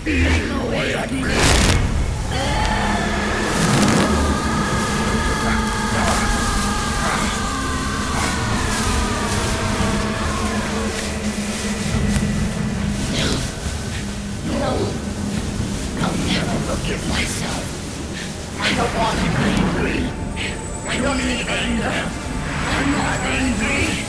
Eating away at me! No. I'll never forgive myself. I don't want to be angry. I don't need anger. I'm not angry.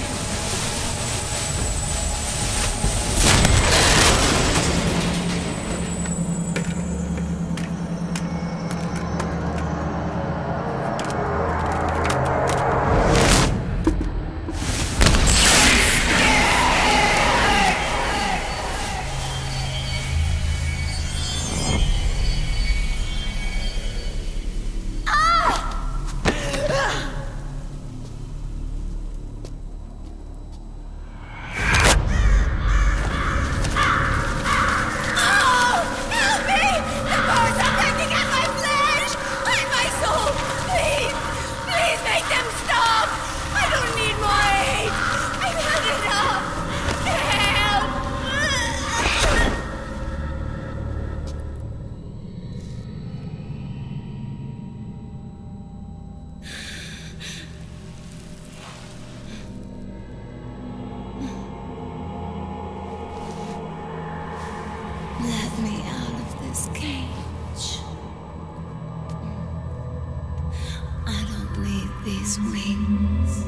Let me out of this cage. I don't need these wings.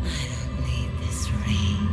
I don't need this rage.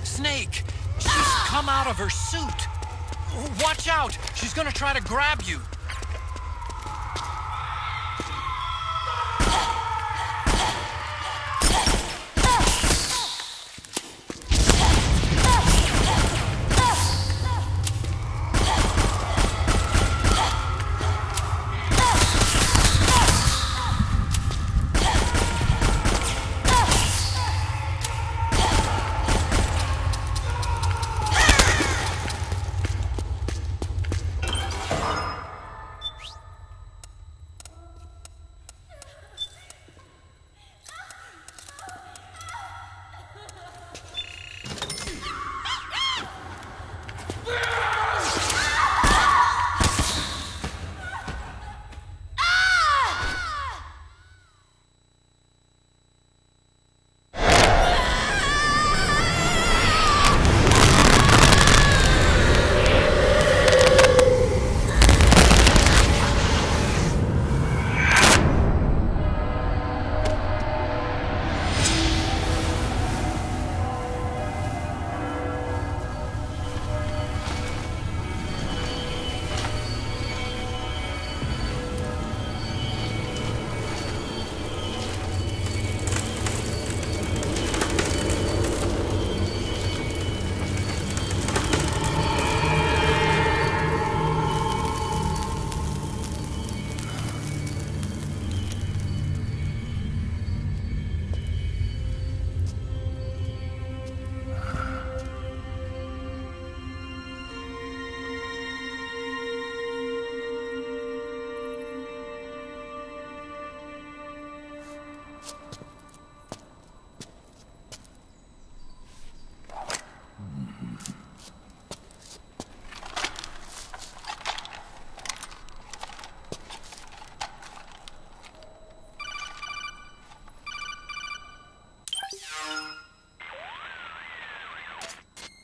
Snake! She's come out of her suit! Watch out! She's gonna try to grab you!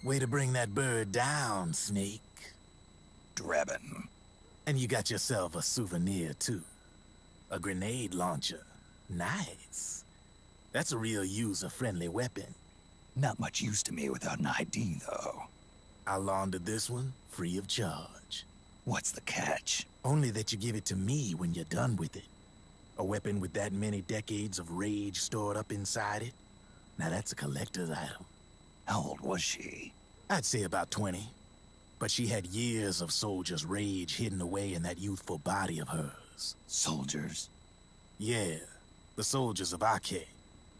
Way to bring that bird down, Snake. Drebin. And you got yourself a souvenir, too. A grenade launcher. Nice. That's a real user-friendly weapon. Not much use to me without an ID, though. I'll launder this one free of charge. What's the catch? Only that you give it to me when you're done with it. A weapon with that many decades of rage stored up inside it? Now that's a collector's item. How old was she? I'd say about 20. But she had years of soldiers' rage hidden away in that youthful body of hers. Soldiers? Yeah, the soldiers of Ake.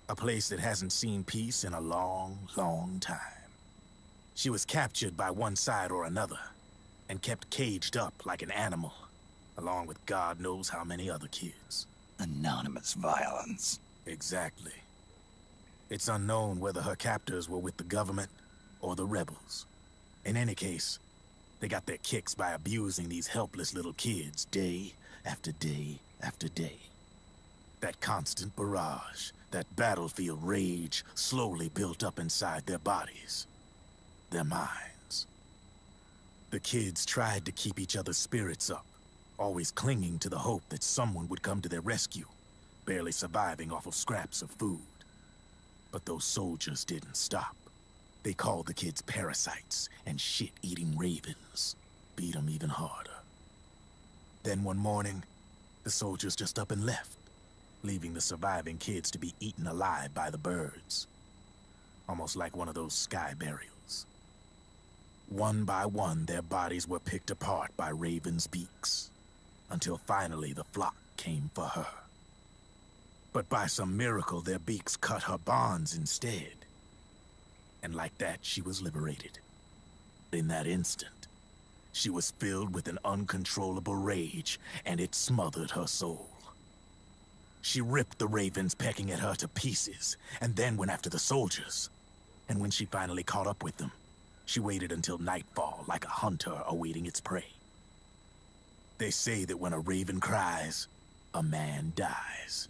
A place that hasn't seen peace in a long, long time. She was captured by one side or another, and kept caged up like an animal, along with God knows how many other kids. Anonymous violence. Exactly. It's unknown whether her captors were with the government or the rebels. In any case, they got their kicks by abusing these helpless little kids day after day after day. That constant barrage, that battlefield rage slowly built up inside their bodies, their minds. The kids tried to keep each other's spirits up, always clinging to the hope that someone would come to their rescue, barely surviving off of scraps of food. But those soldiers didn't stop. They called the kids parasites and shit-eating ravens, beat them even harder. Then one morning, the soldiers just up and left, leaving the surviving kids to be eaten alive by the birds. Almost like one of those sky burials. One by one, their bodies were picked apart by ravens' beaks, until finally the flock came for her. But by some miracle, their beaks cut her bonds instead. And like that, she was liberated. In that instant, she was filled with an uncontrollable rage, and it smothered her soul. She ripped the ravens pecking at her to pieces, and then went after the soldiers. And when she finally caught up with them, she waited until nightfall like a hunter awaiting its prey. They say that when a raven cries, a man dies.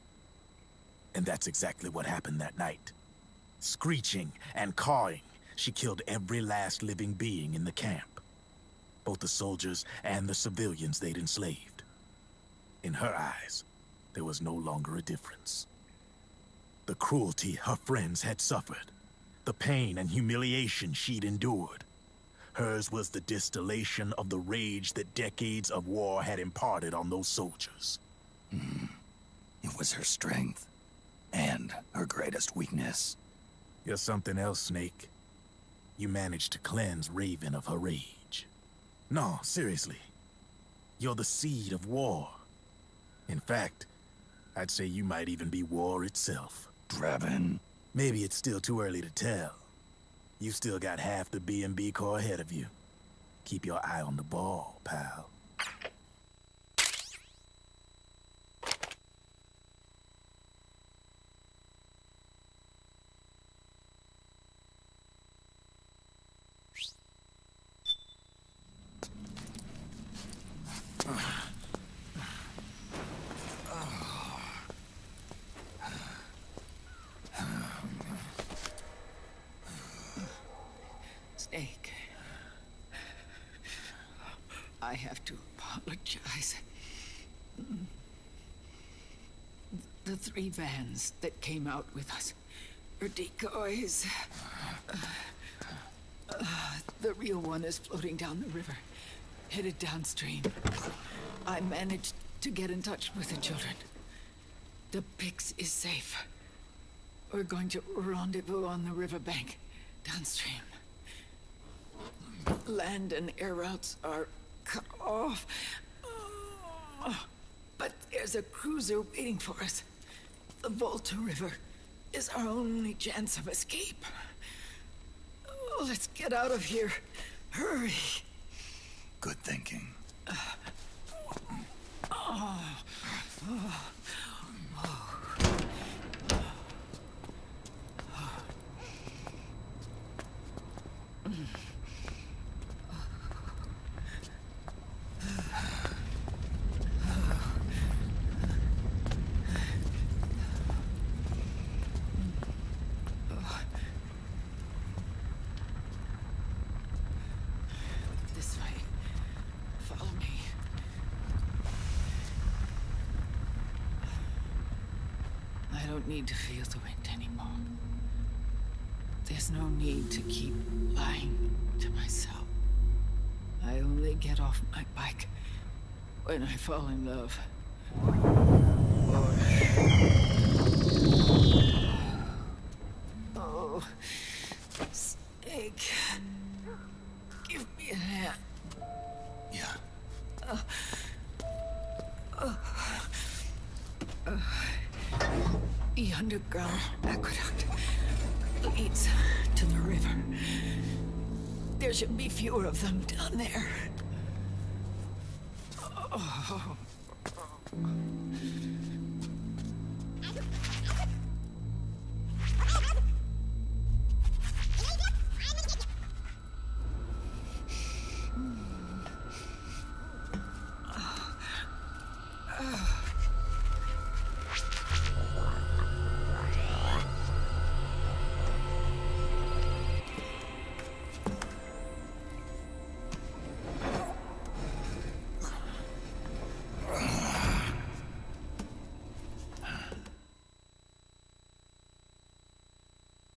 And that's exactly what happened that night. Screeching and cawing, she killed every last living being in the camp. Both the soldiers and the civilians they'd enslaved. In her eyes, there was no longer a difference. The cruelty her friends had suffered, the pain and humiliation she'd endured. Hers was the distillation of the rage that decades of war had imparted on those soldiers. It was her strength, and her greatest weakness. You're something else, Snake. You managed to cleanse Raven of her rage. No, seriously. You're the seed of war. In fact, I'd say you might even be war itself. Drebin? Maybe it's still too early to tell. You still got half the B&B Corps ahead of you. Keep your eye on the ball, pal. Snake, I have to apologize. The 3 vans that came out with us are decoys. The real one is floating down the river, headed downstream. I managed to get in touch with the children. The Pix is safe. We're going to rendezvous on the riverbank, downstream. Land and air routes are cut off. But there's a cruiser waiting for us. The Volta River is our only chance of escape. Let's get out of here. Hurry. Good thinking. This way. Follow me. I don't need to feel the wind anymore. There's no need to keep lying to myself. I only get off my bike when I fall in love. Oh, Snake. Give me a hand. Yeah. The underground aqueduct leads to the river. There should be fewer of them down there. Oh.